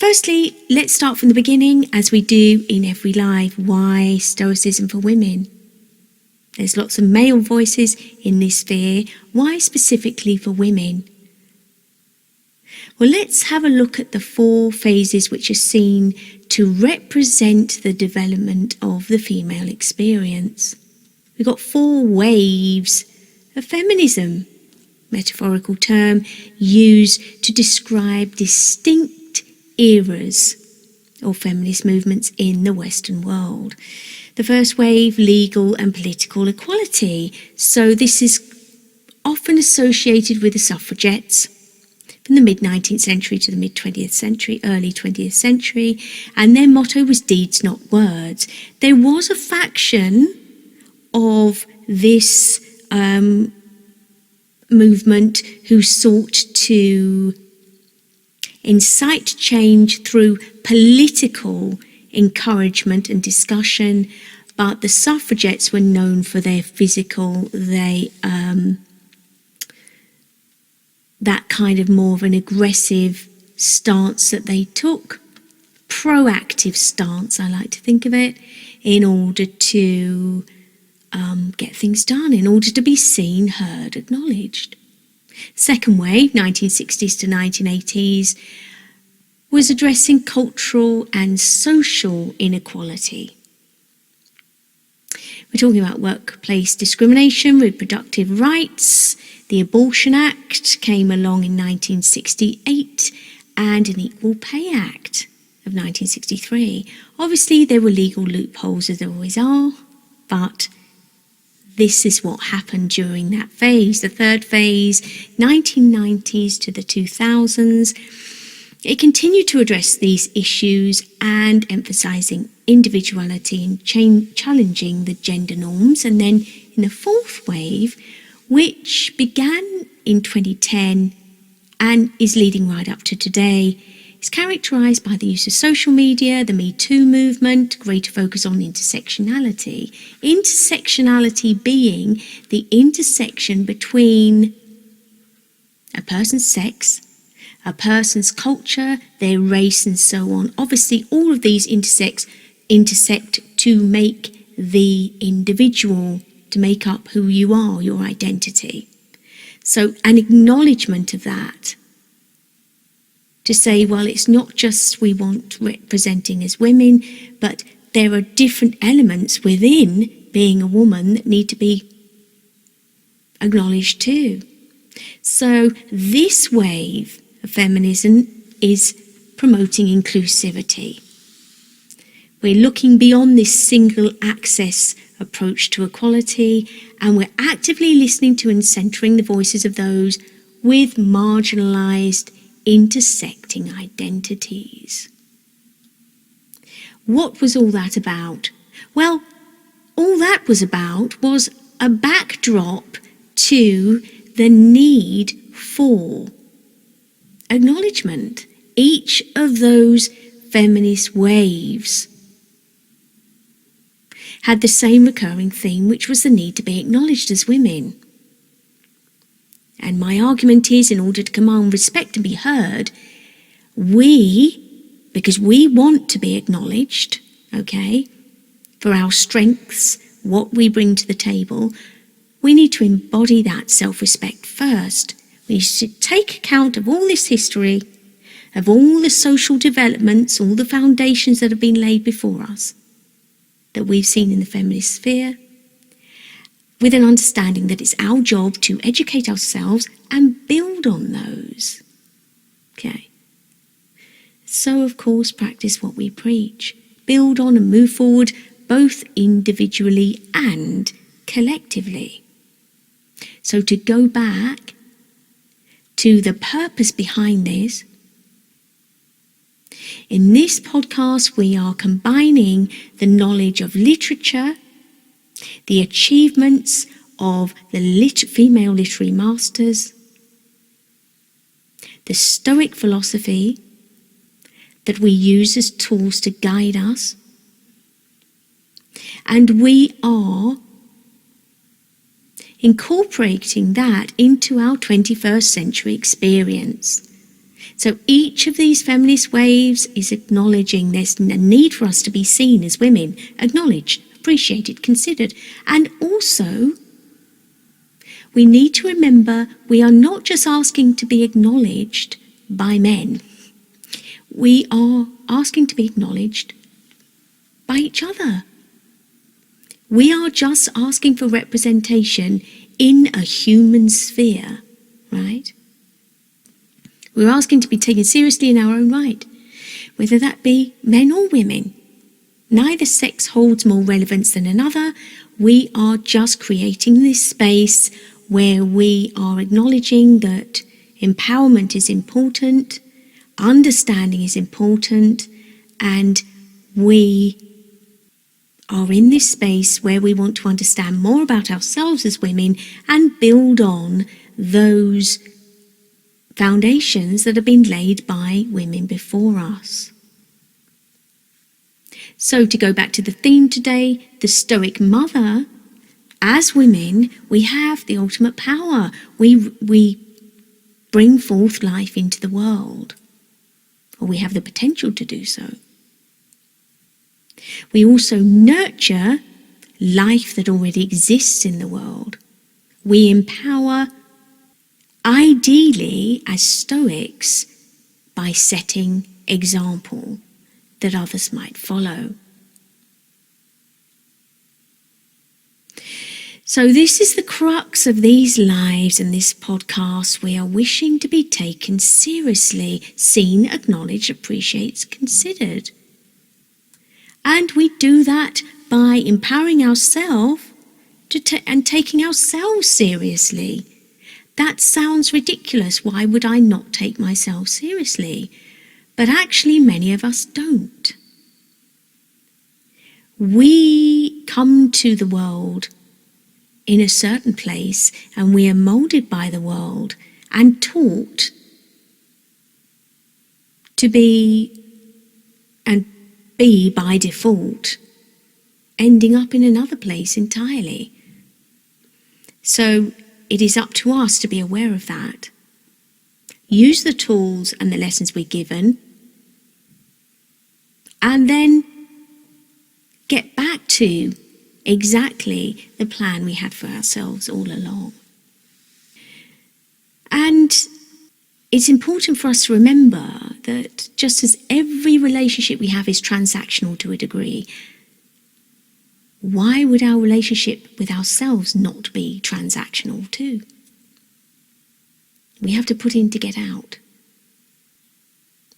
Firstly, let's start from the beginning, as we do in every life. Why Stoicism for women? There's lots of male voices in this sphere. Why specifically for women? Well, let's have a look at the 4 phases which are seen to represent the development of the female experience. We've got 4 waves of feminism, metaphorical term used to describe distinct eras or feminist movements in the Western world. The first wave, legal and political equality. So this is often associated with the suffragettes from the mid-19th century to the mid-20th century, early 20th century, and their motto was deeds, not words. There was a faction of this movement who sought to incite change through political encouragement and discussion, but the suffragettes were known for their physical, that kind of more of an aggressive stance that they took, proactive stance, I like to think of it, in order to get things done, in order to be seen, heard, acknowledged. Second wave, 1960s to 1980s, was addressing cultural and social inequality. We're talking about workplace discrimination, reproductive rights. The Abortion Act came along in 1968 and an Equal Pay Act of 1963. Obviously, there were legal loopholes, as there always are, but this is what happened during that phase. The third phase, 1990s to the 2000s, it continued to address these issues and emphasising individuality and challenging the gender norms. And then in the fourth wave, which began in 2010 and is leading right up to today, is characterised by the use of social media, the Me Too movement, greater focus on intersectionality. Intersectionality being the intersection between a person's sex, a person's culture, their race and so on. Obviously, all of these intersect to make the individual, to make up who you are, your identity. So an acknowledgement of that, to say, well, it's not just we want representing as women, but there are different elements within being a woman that need to be acknowledged too. So this wave of feminism is promoting inclusivity. We're looking beyond this single access approach to equality, and we're actively listening to and centering the voices of those with marginalised intersecting identities. What was all that about? Well, all that was about was a backdrop to the need for acknowledgement. Each of those feminist waves had the same recurring theme, which was the need to be acknowledged as women. And my argument is, in order to command respect and be heard, because we want to be acknowledged, okay, for our strengths, what we bring to the table, we need to embody that self-respect first. We should take account of all this history, of all the social developments, all the foundations that have been laid before us, that we've seen in the feminist sphere, with an understanding that it's our job to educate ourselves and build on those. Okay. So, of course, practice what we preach. Build on and move forward, both individually and collectively. So to go back to the purpose behind this, in this podcast we are combining the knowledge of literature, the achievements of the female literary masters, the Stoic philosophy that we use as tools to guide us, and we are incorporating that into our 21st century experience. So each of these feminist waves is acknowledging there's a need for us to be seen as women, acknowledged, appreciated, considered. And also, we need to remember we are not just asking to be acknowledged by men. We are asking to be acknowledged by each other. We are just asking for representation in a human sphere, right? We're asking to be taken seriously in our own right, whether that be men or women. Neither sex holds more relevance than another. We are just creating this space where we are acknowledging that empowerment is important, understanding is important, and we are in this space where we want to understand more about ourselves as women and build on those foundations that have been laid by women before us. So to go back to the theme today, the Stoic mother, as women, we have the ultimate power. We bring forth life into the world, or we have the potential to do so. We also nurture life that already exists in the world. We empower, ideally as Stoics, by setting example that others might follow. So this is the crux of these lives and this podcast. We are wishing to be taken seriously, seen, acknowledged, appreciated, considered. And we do that by empowering ourselves and taking ourselves seriously. That sounds ridiculous. Why would I not take myself seriously? But actually, many of us don't. We come to the world in a certain place, and we are moulded by the world and taught to be by default, ending up in another place entirely. So it is up to us to be aware of that. Use the tools and the lessons we're given, and then get back to exactly the plan we had for ourselves all along. And it's important for us to remember that just as every relationship we have is transactional to a degree, why would our relationship with ourselves not be transactional too? We have to put in to get out.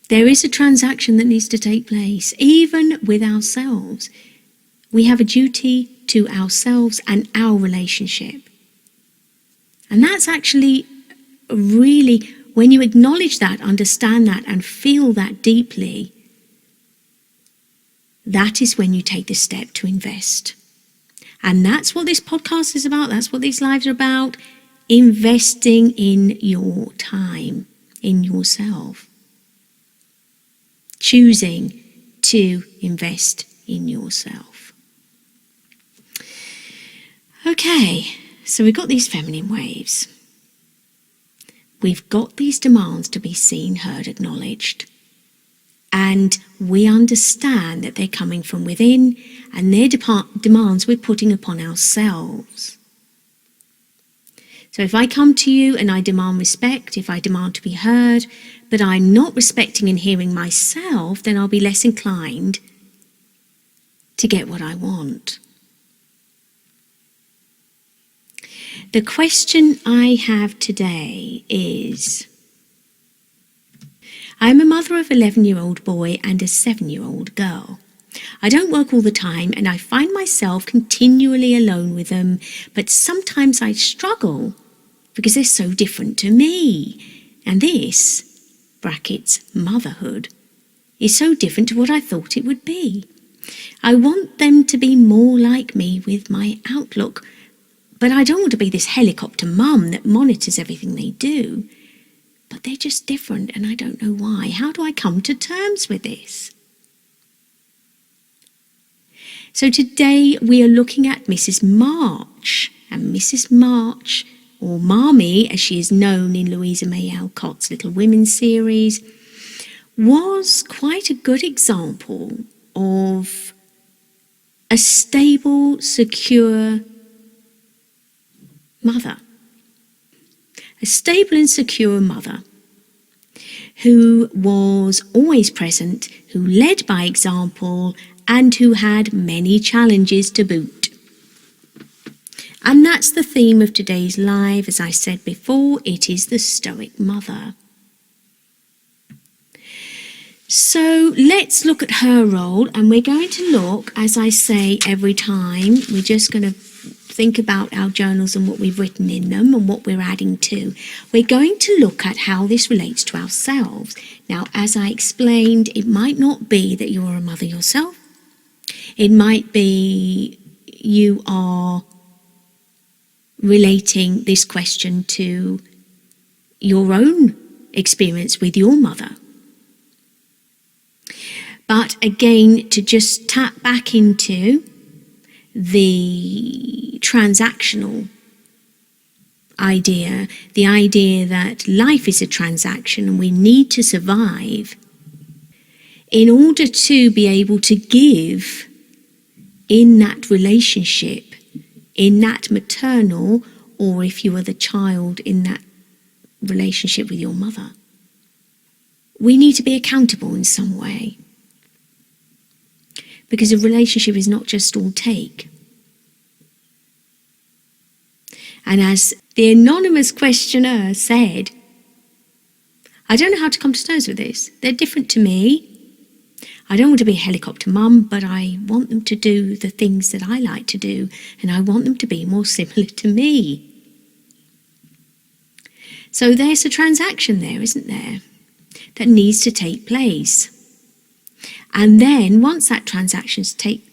There is a transaction that needs to take place, even with ourselves. We have a duty to ourselves and our relationship. And that's actually really, when you acknowledge that, understand that, and feel that deeply, that is when you take the step to invest. And that's what this podcast is about. That's what these lives are about. Investing in your time, in yourself. Choosing to invest in yourself. Okay, so we've got these feminine waves. We've got these demands to be seen, heard, acknowledged. And we understand that they're coming from within, and they're demands we're putting upon ourselves. So if I come to you and I demand respect, if I demand to be heard, but I'm not respecting and hearing myself, then I'll be less inclined to get what I want. The question I have today is, I'm a mother of an 11-year-old boy and a 7-year-old girl. I don't work all the time and I find myself continually alone with them, but sometimes I struggle because they're so different to me. And this, brackets, motherhood, is so different to what I thought it would be. I want them to be more like me with my outlook, but I don't want to be this helicopter mum that monitors everything they do. But they're just different and I don't know why. How do I come to terms with this? So today we are looking at Mrs. March. And Mrs. March or Marmee, as she is known in Louisa May Alcott's Little Women series, was quite a good example of a stable, secure mother. A stable and secure mother who was always present, who led by example, and who had many challenges to boot. And that's the theme of today's live. As I said before, it is the Stoic mother. So let's look at her role, and we're going to look, as I say every time, we're just going to think about our journals and what we've written in them and what we're adding to. We're going to look at how this relates to ourselves. Now, as I explained, it might not be that you're a mother yourself. It might be you are relating this question to your own experience with your mother. But again, to just tap back into the transactional idea, the idea that life is a transaction and we need to survive in order to be able to give in that relationship, in that maternal, or if you are the child, in that relationship with your mother. We need to be accountable in some way. Because a relationship is not just all take. And as the anonymous questioner said, I don't know how to come to terms with this. They're different to me. I don't want to be a helicopter mum, but I want them to do the things that I like to do, and I want them to be more similar to me. So there's a transaction there, isn't there, that needs to take place. And then once that transaction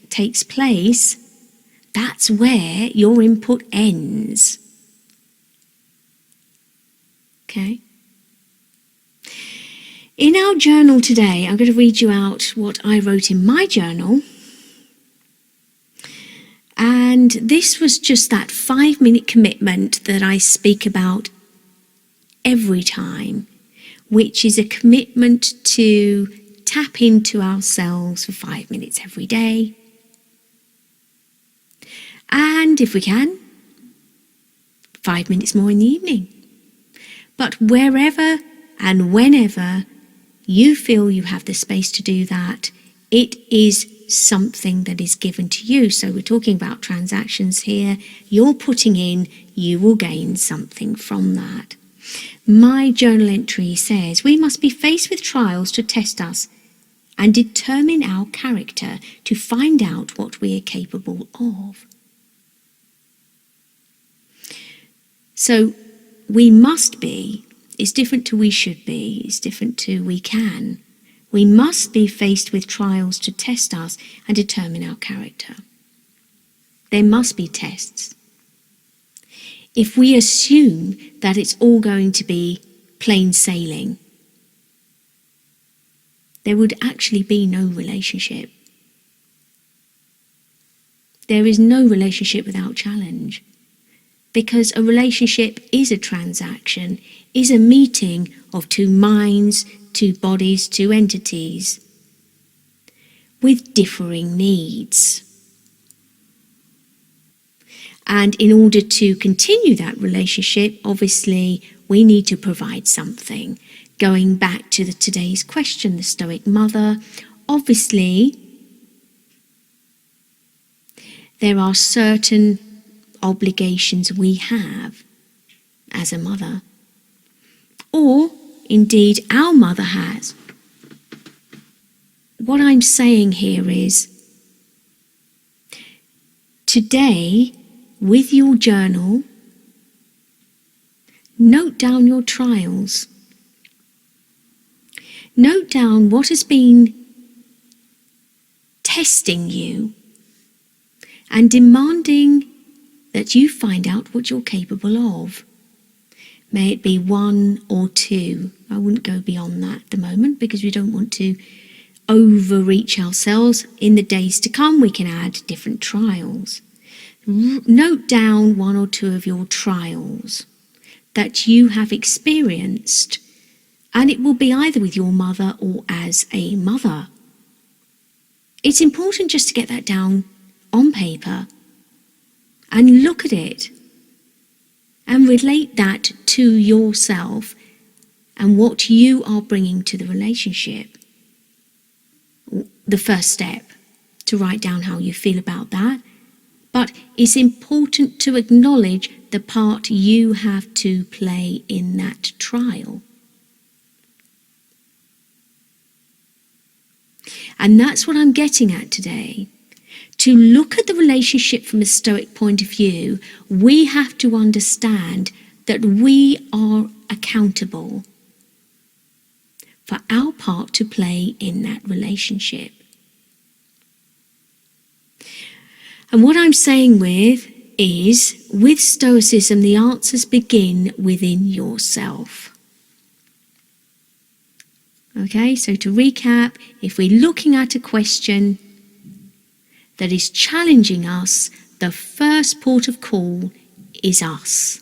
takes place, that's where your input ends. Okay? In our journal today, I'm going to read you out what I wrote in my journal. And this was just that 5-minute commitment that I speak about every time, which is a commitment to tap into ourselves for 5 minutes every day. And if we can, 5 minutes more in the evening. But wherever and whenever you feel you have the space to do that, it is something that is given to you. So we're talking about transactions here. You're putting in, you will gain something from that. My journal entry says, we must be faced with trials to test us and determine our character, to find out what we are capable of. So we must be is different to we should be, is different to we can. We must be faced with trials to test us and determine our character. There must be tests. If we assume that it's all going to be plain sailing, there would actually be no relationship. There is no relationship without challenge, because a relationship is a transaction, is a meeting of two minds, two bodies, two entities with differing needs. And in order to continue that relationship, obviously, we need to provide something. Going back to today's question, the Stoic mother, obviously, there are certain obligations we have as a mother, or indeed our mother has. What I'm saying here is, today, with your journal, note down your trials. Note down what has been testing you and demanding that you find out what you're capable of. May it be 1 or 2. I wouldn't go beyond that at the moment because we don't want to overreach ourselves. In the days to come, we can add different trials. Note down 1 or 2 of your trials. that you have experienced, and it will be either with your mother or as a mother. It's important just to get that down on paper and look at it and relate that to yourself and what you are bringing to the relationship. The first step, to write down how you feel about that. But it's important to acknowledge the part you have to play in that trial. And that's what I'm getting at today. To look at the relationship from a Stoic point of view, we have to understand that we are accountable for our part to play in that relationship. And what I'm saying is, with Stoicism, the answers begin within yourself. Okay, so to recap, if we're looking at a question that is challenging us, the first port of call is us.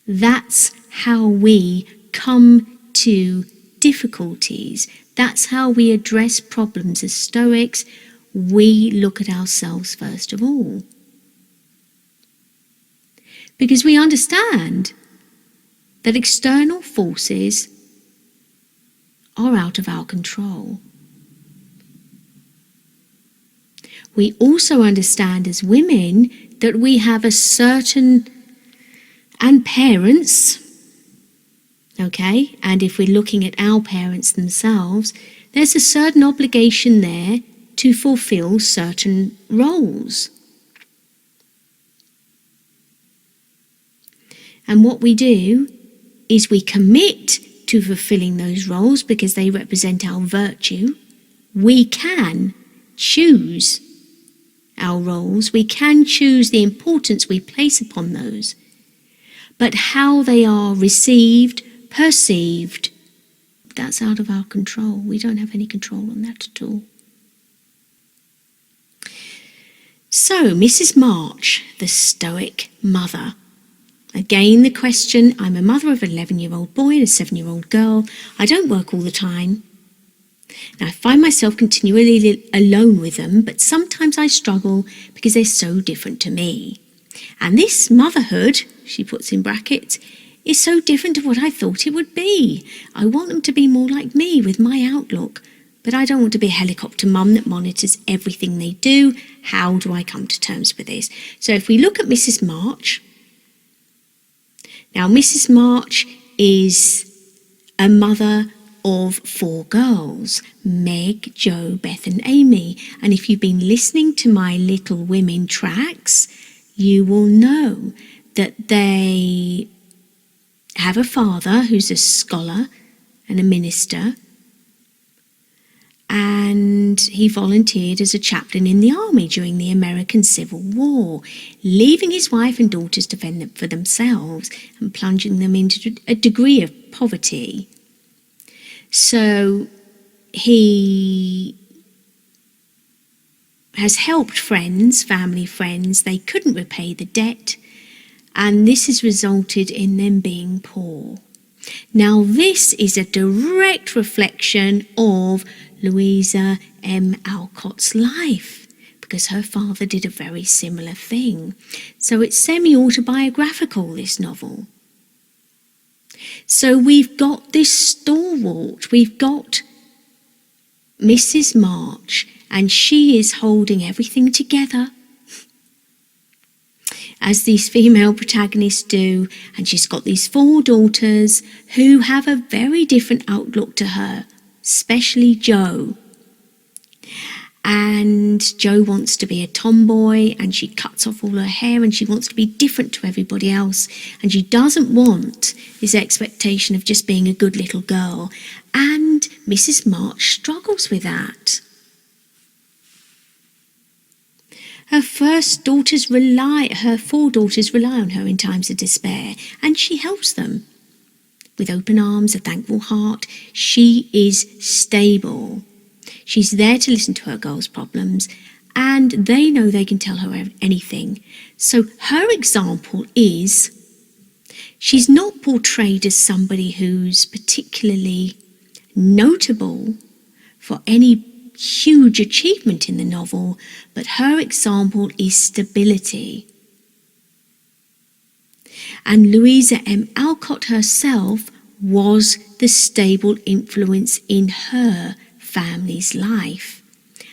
That's how we come to difficulties. That's how we address problems as Stoics. We look at ourselves first of all. Because we understand that external forces are out of our control. We also understand as women that we have a certain, and parents, okay, and if we're looking at our parents themselves, there's a certain obligation there to fulfill certain roles. And what we do is we commit to fulfilling those roles because they represent our virtue. We can choose our roles. We can choose the importance we place upon those. But how they are received, perceived, that's out of our control. We don't have any control on that at all. So, Mrs. March, the Stoic mother. Again, the question, I'm a mother of an 11-year-old boy and a 7-year-old girl. I don't work all the time. Now, I find myself continually alone with them, but sometimes I struggle because they're so different to me. And this motherhood, she puts in brackets, is so different to what I thought it would be. I want them to be more like me with my outlook, but I don't want to be a helicopter mum that monitors everything they do. How do I come to terms with this? So if we look at Mrs. March, now Mrs. March is a mother of 4 girls, Meg, Jo, Beth and Amy. And if you've been listening to my Little Women tracks, you will know that they have a father who's a scholar and a minister, and he volunteered as a chaplain in the army during the American Civil War, leaving his wife and daughters to fend for themselves and plunging them into a degree of poverty. So he has helped friends, family friends. They couldn't repay the debt, and this has resulted in them being poor. Now, this is a direct reflection of Louisa M. Alcott's life, because her father did a very similar thing. So it's semi-autobiographical, this novel. So we've got this stalwart, we've got Mrs. March, and she is holding everything together, as these female protagonists do, and she's got these 4 daughters who have a very different outlook to her, especially Jo. And Jo wants to be a tomboy, and she cuts off all her hair, and she wants to be different to everybody else, and she doesn't want this expectation of just being a good little girl. And Mrs. March struggles with that. Her 4 daughters rely on her in times of despair, and she helps them. With open arms, a thankful heart, she is stable. She's there to listen to her girls' problems, and they know they can tell her anything. So her example is She's not portrayed as somebody who's particularly notable for any huge achievement in the novel, but her example is stability. And Louisa M. Alcott herself was the stable influence in her family's life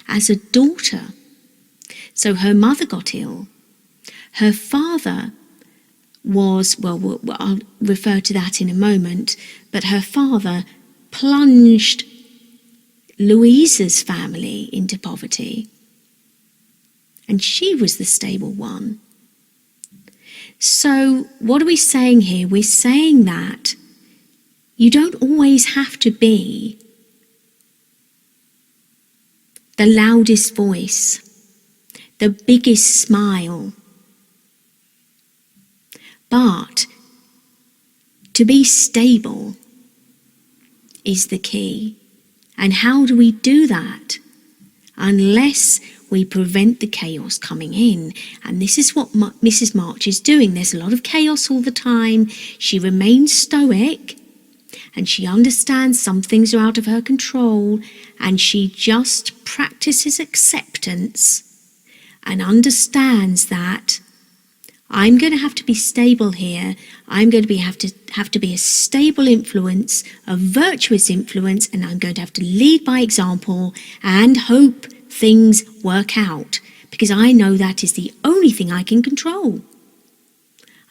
as a daughter. So her mother got ill. Her father was, well, I'll refer to that in a moment, but her father plunged Louisa's family into poverty. And she was the stable one. So what are we saying here? We're saying that you don't always have to be the loudest voice, the biggest smile, but to be stable is the key. And how do we do that? Unless we prevent the chaos coming in. And this is what Mrs. March is doing. There's a lot of chaos all the time. She remains stoic and she understands some things are out of her control, and she just practices acceptance and understands that I'm going to have to be stable here. I'm going to have to be a stable influence, a virtuous influence, and I'm going to have to lead by example and hope things work out, because I know that is the only thing I can control.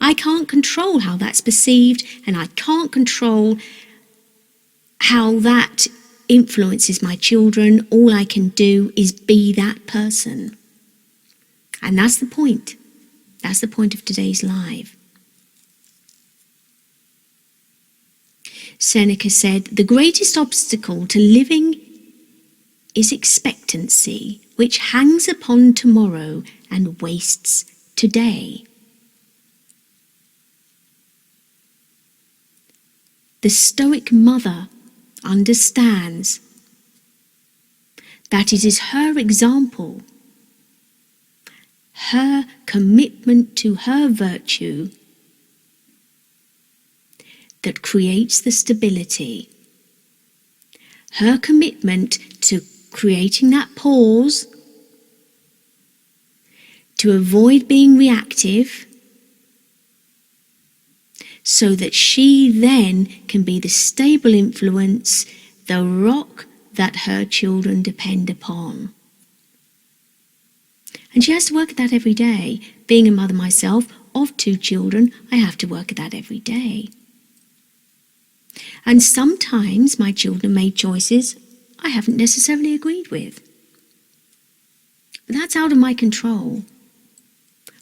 I can't control how that's perceived, and I can't control how that influences my children. All I can do is be that person. And that's the point. That's the point of today's live. Seneca said, "The greatest obstacle to living is expectancy, which hangs upon tomorrow and wastes today." The Stoic mother understands that it is her example, her commitment to her virtue, that creates the stability. Her commitment to creating that pause, to avoid being reactive, so that she then can be the stable influence, the rock that her children depend upon. And she has to work at that every day. Being a mother myself of 2 children, I have to work at that every day. And sometimes my children made choices I haven't necessarily agreed with. But that's out of my control.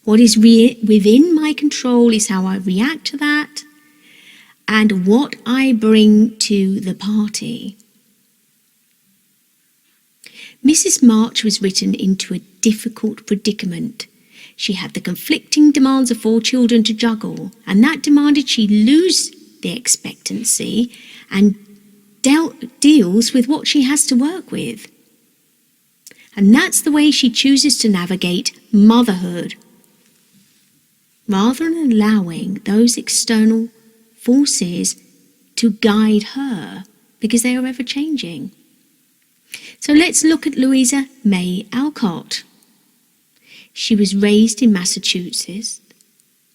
What is within my control is how I react to that and what I bring to the party. Mrs. March was written into a difficult predicament. She had the conflicting demands of 4 children to juggle, and that demanded she lose the expectancy and deals with what she has to work with. And that's the way she chooses to navigate motherhood, rather than allowing those external forces to guide her, because they are ever changing. So let's look at Louisa May Alcott. She was raised in Massachusetts.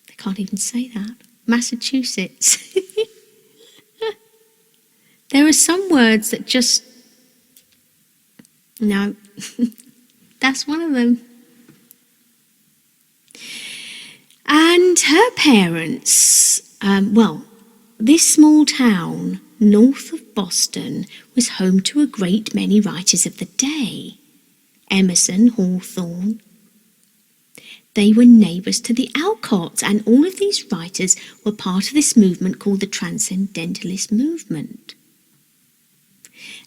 I can't even say that. Massachusetts. There are some words that just... No, that's one of them. And her parents, this small town north of Boston was home to a great many writers of the day. Emerson, Hawthorne. They were neighbours to the Alcotts, and all of these writers were part of this movement called the Transcendentalist movement.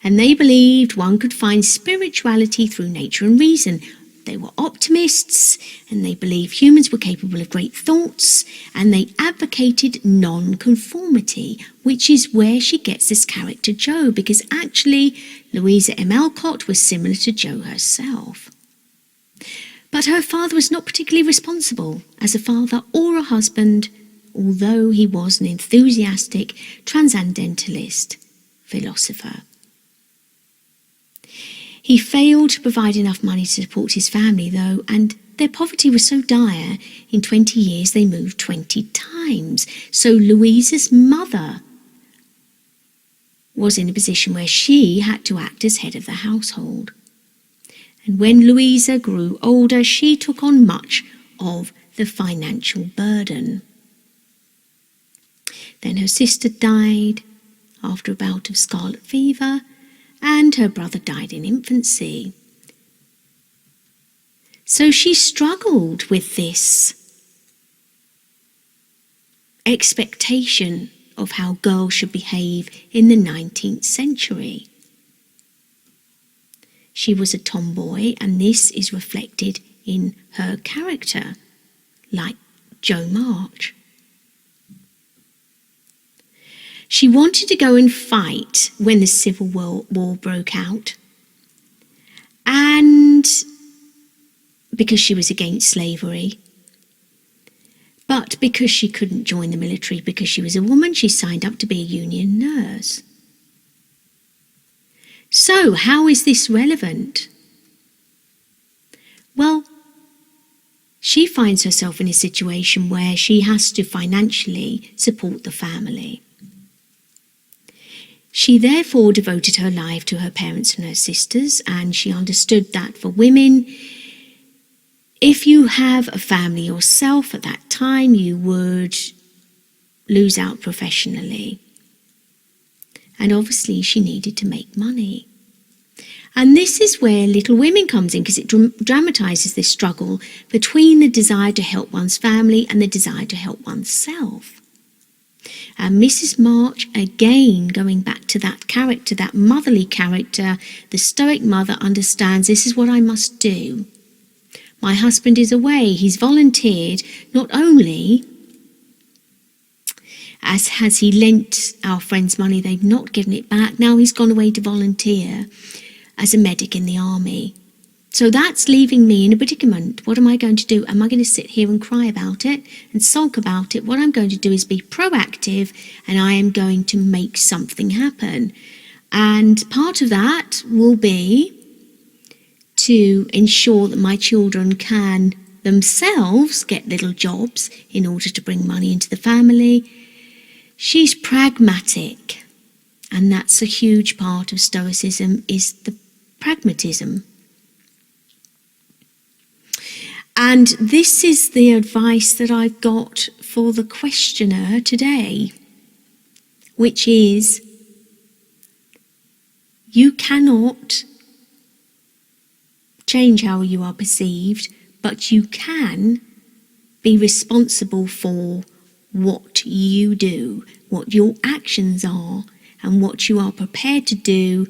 And they believed one could find spirituality through nature and reason. They were optimists, and they believed humans were capable of great thoughts, and they advocated non-conformity, which is where she gets this character Jo, because actually Louisa M. Alcott was similar to Jo herself. But her father was not particularly responsible as a father or a husband although he was an enthusiastic transcendentalist philosopher. He failed to provide enough money to support his family, though, and their poverty was so dire, in 20 years they moved 20 times. So Louisa's mother was in a position where she had to act as head of the household. And when Louisa grew older, she took on much of the financial burden. Then her sister died after a bout of scarlet fever, and her brother died in infancy. So she struggled with this expectation of how girls should behave in the 19th century. She was a tomboy, and this is reflected in her character, like Jo March. She wanted to go and fight when the Civil War broke out, and because she was against slavery. But because she couldn't join the military because she was a woman, she signed up to be a union nurse. So, how is this relevant? Well, she finds herself in a situation where she has to financially support the family. She therefore devoted her life to her parents and her sisters, and she understood that for women, if you have a family yourself at that time, you would lose out professionally. And obviously she needed to make money. And this is where Little Women comes in, because it dramatises this struggle between the desire to help one's family and the desire to help oneself. And Mrs. March, again, going back to that character, that motherly character, the Stoic mother understands this is what I must do. My husband is away. He's volunteered, not only as has he lent our friends money, they've not given it back. Now he's gone away to volunteer as a medic in the army. So that's leaving me in a predicament. What am I going to do? Am I going to sit here and cry about it and sulk about it? What I'm going to do is be proactive, and I am going to make something happen. And part of that will be to ensure that my children can themselves get little jobs in order to bring money into the family. She's pragmatic, and that's a huge part of Stoicism, is the pragmatism. And this is the advice that I've got for the questioner today, which is, you cannot change how you are perceived, but you can be responsible for what you do, what your actions are, and what you are prepared to do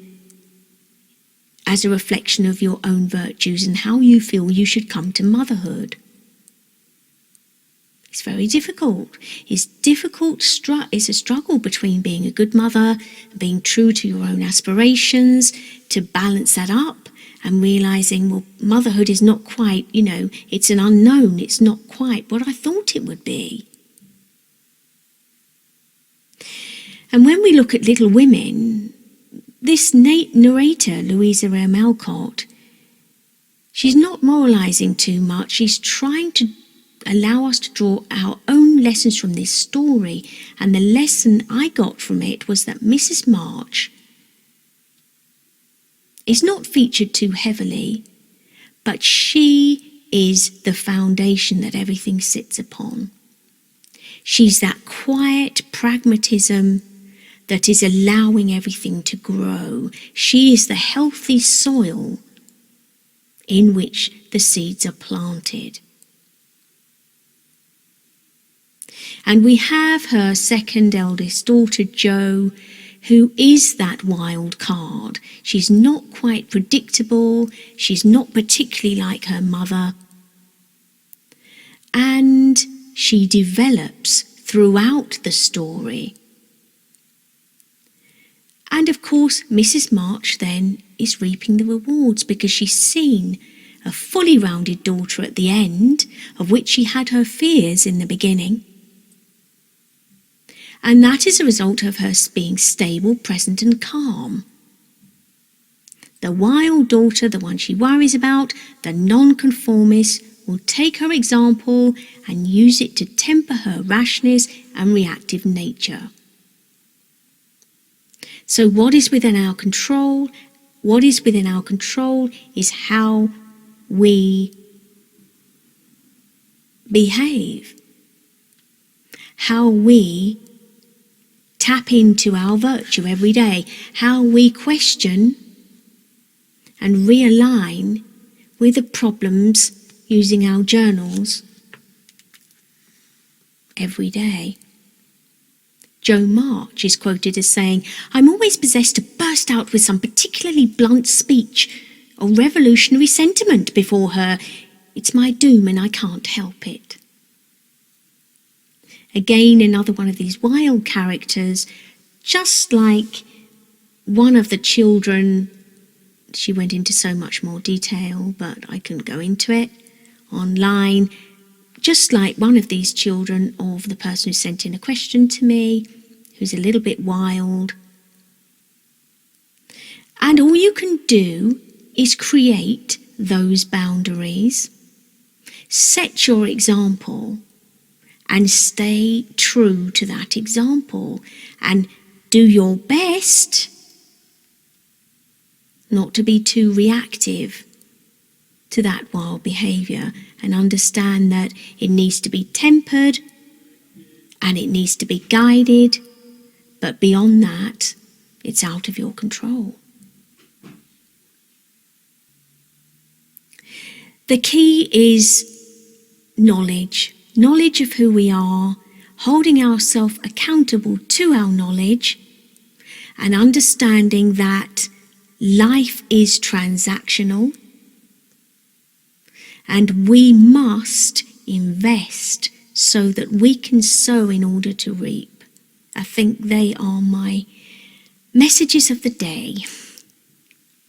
as a reflection of your own virtues and how you feel you should come to motherhood. It's very difficult. It's a struggle between being a good mother and being true to your own aspirations, to balance that up and realising, well, motherhood is not quite, it's an unknown. It's not quite what I thought it would be. And when we look at Little Women, this narrator, Louisa May Alcott, she's not moralising too much. She's trying to allow us to draw our own lessons from this story. And the lesson I got from it was that Mrs. March is not featured too heavily, but she is the foundation that everything sits upon. She's that quiet pragmatism that is allowing everything to grow. She is the healthy soil in which the seeds are planted. And we have her second eldest daughter, Jo, who is that wild card. She's not quite predictable. She's not particularly like her mother. And she develops throughout the story. And of course, Mrs. March then is reaping the rewards because she's seen a fully rounded daughter at the end, of which she had her fears in the beginning. And that is a result of her being stable, present and calm. The wild daughter, the one she worries about, the nonconformist, will take her example and use it to temper her rashness and reactive nature. So what is within our control? What is within our control is how we behave, how we tap into our virtue every day, how we question and realign with the problems using our journals every day. Jo March is quoted as saying, "I'm always possessed to burst out with some particularly blunt speech or revolutionary sentiment before her. It's my doom and I can't help it." Again, another one of these wild characters, just like one of the children. She went into so much more detail, but I couldn't go into it online. Just like one of these children of the person who sent in a question to me, who's a little bit wild. And all you can do is create those boundaries, set your example, and stay true to that example, and do your best not to be too reactive to that wild behaviour, and understand that it needs to be tempered and it needs to be guided, but beyond that, it's out of your control. The key is knowledge of who we are, holding ourselves accountable to our knowledge, and understanding that life is transactional and we must invest so that we can sow in order to reap. I think they are my messages of the day.